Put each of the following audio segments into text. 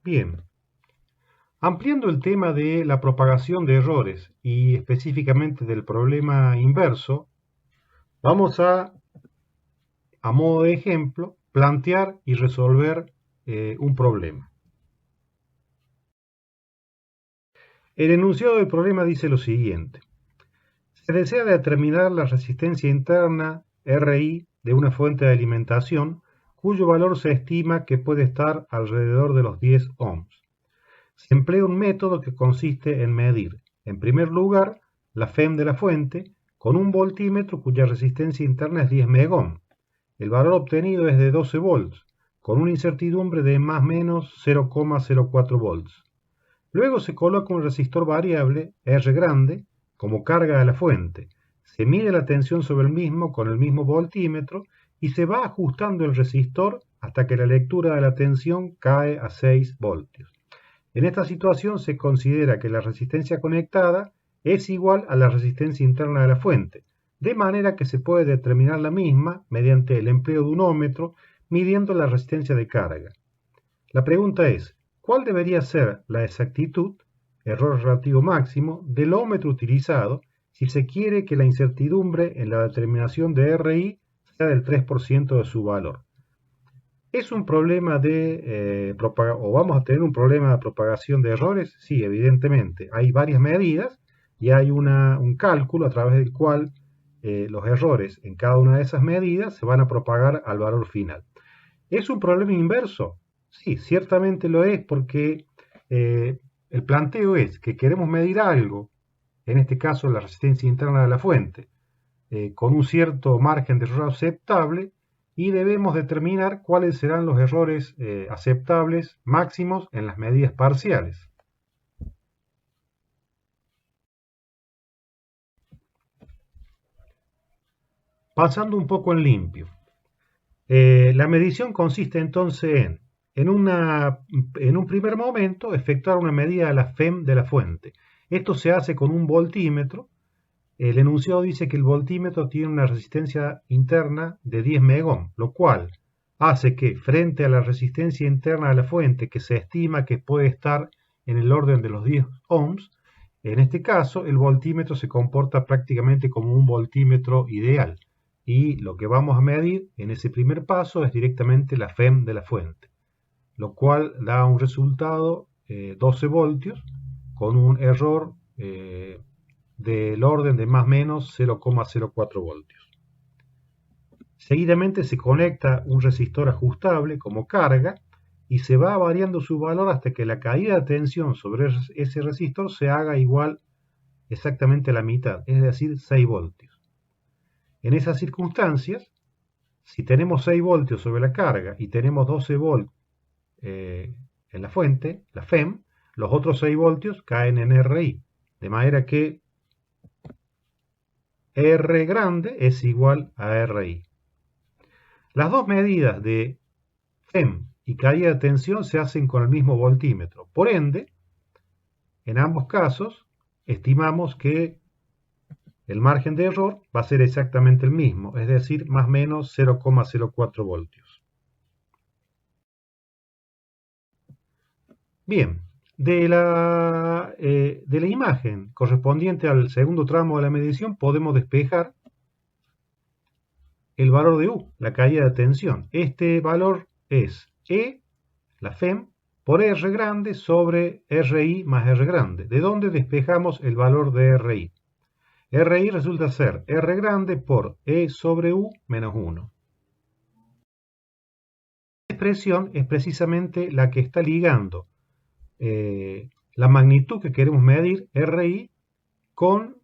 Bien, ampliando el tema de la propagación de errores y específicamente del problema inverso, vamos a modo de ejemplo, plantear y resolver un problema. El enunciado del problema dice lo siguiente. Se desea determinar la resistencia interna RI de una fuente de alimentación cuyo valor se estima que puede estar alrededor de los 10 ohms. Se emplea un método que consiste en medir, en primer lugar, la FEM de la fuente con un voltímetro cuya resistencia interna es 10 megohm. El valor obtenido es de 12 volts, con una incertidumbre de más o menos 0,04 volts. Luego se coloca un resistor variable, R grande, como carga de la fuente. Se mide la tensión sobre el mismo con el mismo voltímetro y se va ajustando el resistor hasta que la lectura de la tensión cae a 6 voltios. En esta situación se considera que la resistencia conectada es igual a la resistencia interna de la fuente, de manera que se puede determinar la misma mediante el empleo de un ohmmetro midiendo la resistencia de carga. La pregunta es, ¿cuál debería ser la exactitud, error relativo máximo, del ohmmetro utilizado si se quiere que la incertidumbre en la determinación de RI sea del 3% de su valor? ¿Es un problema o vamos a tener un problema de propagación de errores? Sí, evidentemente. Hay varias medidas y hay un cálculo a través del cual los errores en cada una de esas medidas se van a propagar al valor final. ¿Es un problema inverso? Sí, ciertamente lo es porque el planteo es que queremos medir algo, en este caso la resistencia interna de la fuente, con un cierto margen de error aceptable y debemos determinar cuáles serán los errores aceptables máximos en las medidas parciales. Pasando un poco en limpio. La medición consiste entonces en un primer momento, efectuar una medida de la FEM de la fuente. Esto se hace con un voltímetro. El enunciado dice que el voltímetro tiene una resistencia interna de 10 megohm, lo cual hace que frente a la resistencia interna de la fuente, que se estima que puede estar en el orden de los 10 ohms, en este caso el voltímetro se comporta prácticamente como un voltímetro ideal. Y lo que vamos a medir en ese primer paso es directamente la FEM de la fuente, lo cual da un resultado 12 voltios con un error del orden de más o menos 0,04 voltios. Seguidamente se conecta un resistor ajustable como carga y se va variando su valor hasta que la caída de tensión sobre ese resistor se haga igual exactamente a la mitad, es decir, 6 voltios. En esas circunstancias, si tenemos 6 voltios sobre la carga y tenemos 12 volts en la fuente, la FEM, los otros 6 voltios caen en RI, de manera que R grande es igual a RI. Las dos medidas de FEM y caída de tensión se hacen con el mismo voltímetro. Por ende, en ambos casos, estimamos que el margen de error va a ser exactamente el mismo, es decir, más o menos 0,04 voltios. Bien, de la imagen correspondiente al segundo tramo de la medición podemos despejar el valor de U, la caída de tensión. Este valor es E, la FEM, por R grande sobre RI más R grande, de donde despejamos el valor de RI. RI resulta ser R grande por E sobre U menos 1. Esta expresión es precisamente la que está ligando la magnitud que queremos medir, RI, con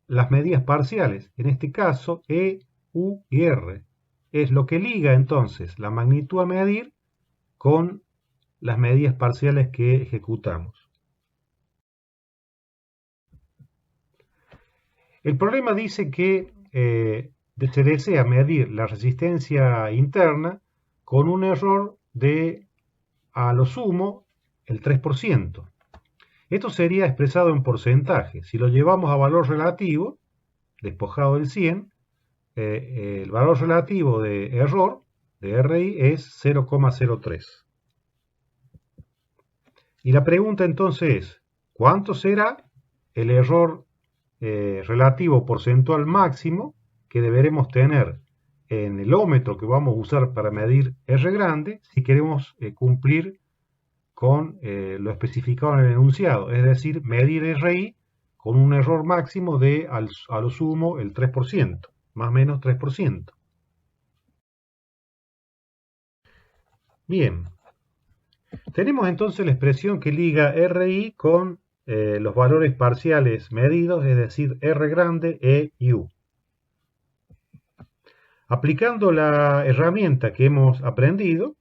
las medidas parciales, en este caso E, U y R. Es lo que liga entonces la magnitud a medir con las medidas parciales que ejecutamos. El problema dice que se desea medir la resistencia interna con un error de, a lo sumo, el 3%. Esto sería expresado en porcentaje. Si lo llevamos a valor relativo, despojado del 100, el valor relativo de error de RI es 0,03. Y la pregunta entonces es, ¿cuánto será el error relativo porcentual máximo que deberemos tener en el ómetro que vamos a usar para medir R grande si queremos cumplir con lo especificado en el enunciado, es decir, medir RI con un error máximo de a lo sumo el 3%, más o menos 3%. Bien, tenemos entonces la expresión que liga RI con los valores parciales medidos, es decir, R grande, E y U. Aplicando la herramienta que hemos aprendido,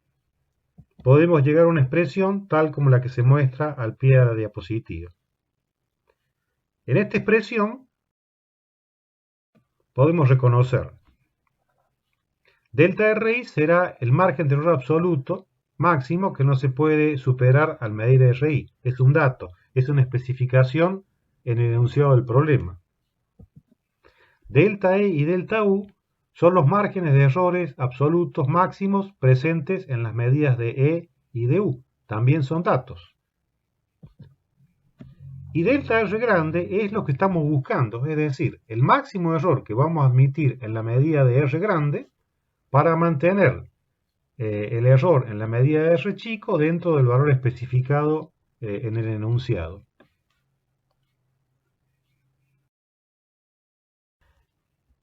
podemos llegar a una expresión tal como la que se muestra al pie de la diapositiva. En esta expresión podemos reconocer delta RI será el margen de error absoluto máximo que no se puede superar al medir RI. Es un dato, es una especificación en el enunciado del problema. Delta E y delta U son los márgenes de errores absolutos máximos presentes en las medidas de E y de U. También son datos. Y delta R grande es lo que estamos buscando, es decir, el máximo error que vamos a admitir en la medida de R grande para mantener el error en la medida de R chico dentro del valor especificado en el enunciado.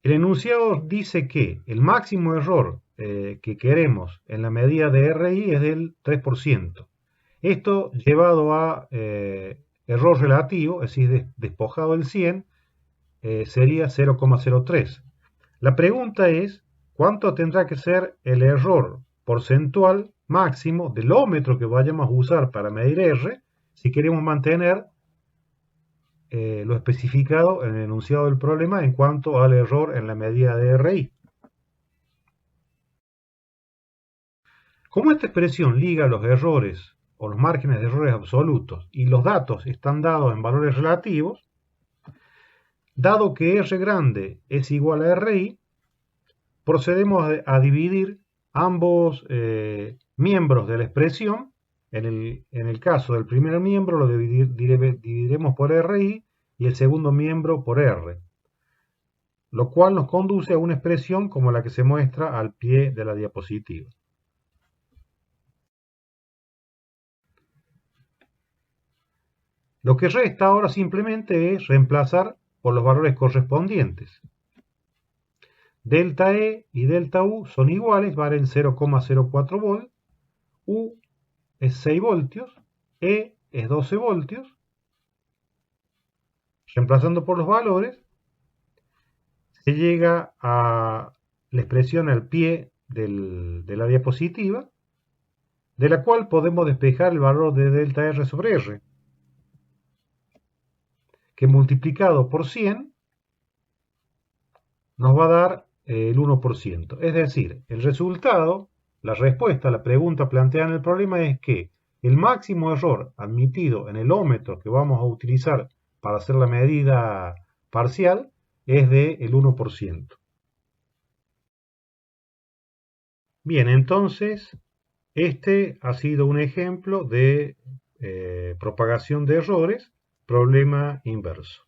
El enunciado dice que el máximo error que queremos en la medida de RI es del 3%. Esto llevado a error relativo, es decir, despojado del 100, sería 0,03. La pregunta es, ¿cuánto tendrá que ser el error porcentual máximo del ómetro que vayamos a usar para medir R si queremos mantener lo especificado en el enunciado del problema en cuanto al error en la medida de RI? Como esta expresión liga los errores o los márgenes de errores absolutos y los datos están dados en valores relativos, dado que R grande es igual a RI, procedemos a dividir ambos miembros de la expresión. En el caso del primer miembro lo dividiremos por RI y el segundo miembro por R, lo cual nos conduce a una expresión como la que se muestra al pie de la diapositiva. Lo que resta ahora simplemente es reemplazar por los valores correspondientes. Delta E y delta U son iguales, valen 0,04 volt, U es 6 voltios, E es 12 voltios. Reemplazando por los valores, se llega a la expresión al pie de la diapositiva, de la cual podemos despejar el valor de delta R sobre R, que multiplicado por 100 nos va a dar el 1%. Es decir, el resultado, la respuesta a la pregunta planteada en el problema es que el máximo error admitido en el ómetro que vamos a utilizar para hacer la medida parcial es del 1%. Bien, entonces, este ha sido un ejemplo de propagación de errores, problema inverso.